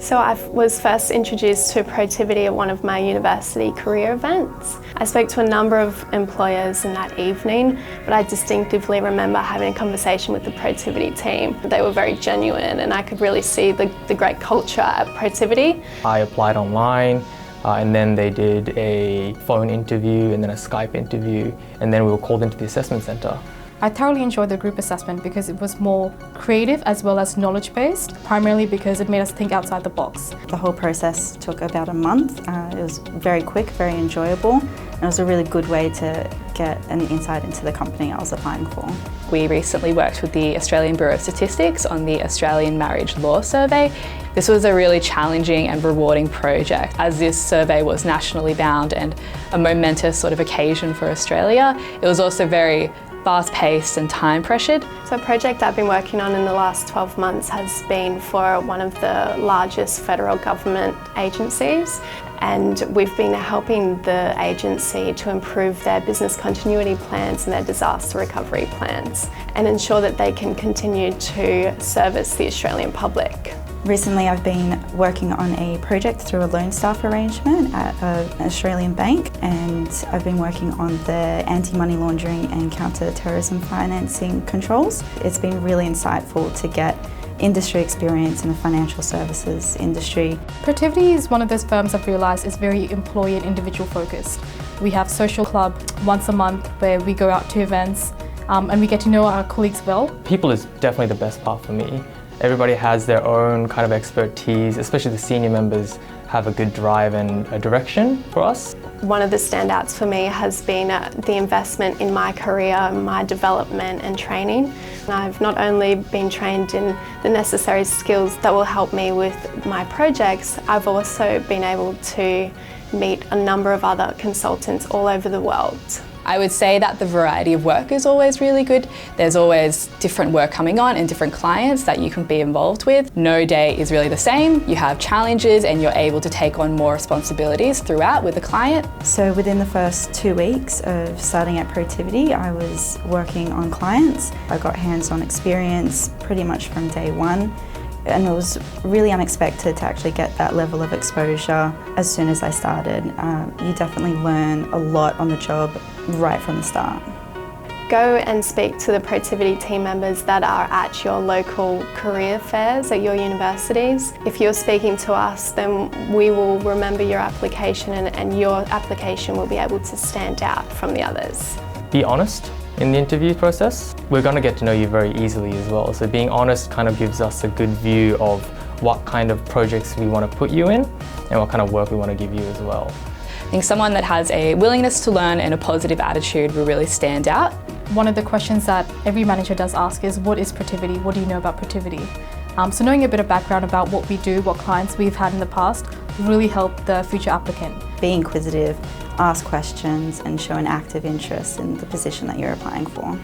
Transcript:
So I was first introduced to Protiviti at one of my university career events. I spoke to a number of employers in that evening, but I distinctively remember having a conversation with the Protiviti team. They were very genuine and I could really see the great culture at Protiviti. I applied online and then they did a phone interview and then a Skype interview, and then we were called into the assessment centre. I thoroughly enjoyed the group assessment because it was more creative as well as knowledge-based, primarily because it made us think outside the box. The whole process took about a month. It was very quick, very enjoyable, and it was a really good way to get an insight into the company I was applying for. We recently worked with the Australian Bureau of Statistics on the Australian Marriage Law Survey. This was a really challenging and rewarding project, as this survey was nationally bound and a momentous sort of occasion for Australia. It was also very fast-paced and time-pressured. So a project I've been working on in the last 12 months has been for one of the largest federal government agencies, and we've been helping the agency to improve their business continuity plans and their disaster recovery plans and ensure that they can continue to service the Australian public. Recently I've been working on a project through a loan staff arrangement at an Australian bank, and I've been working on the anti-money laundering and counter-terrorism financing controls. It's been really insightful to get industry experience in the financial services industry. Protiviti is one of those firms I've realised is very employee and individual focused. We have social club once a month where we go out to events and we get to know our colleagues well. People is definitely the best part for me. Everybody has their own kind of expertise, especially the senior members have a good drive and a direction for us. One of the standouts for me has been the investment in my career, my development and training. I've not only been trained in the necessary skills that will help me with my projects, I've also been able to meet a number of other consultants all over the world. I would say that the variety of work is always really good. There's always different work coming on and different clients that you can be involved with. No day is really the same. You have challenges and you're able to take on more responsibilities throughout with the client. So within the first 2 weeks of starting at Protiviti, I was working on clients. I got hands-on experience pretty much from day one. And it was really unexpected to actually get that level of exposure as soon as I started. You definitely learn a lot on the job right from the start. Go and speak to the Protiviti team members that are at your local career fairs at your universities. If you're speaking to us, then we will remember your application and your application will be able to stand out from the others. Be honest in the interview process. We're going to get to know you very easily as well, so being honest kind of gives us a good view of what kind of projects we want to put you in and what kind of work we want to give you as well. I think someone that has a willingness to learn and a positive attitude will really stand out. One of the questions that every manager does ask is, what is Protiviti? What do you know about Protiviti? So knowing a bit of background about what we do, what clients we've had in the past, will really help the future applicant. Be inquisitive, ask questions and show an active interest in the position that you're applying for.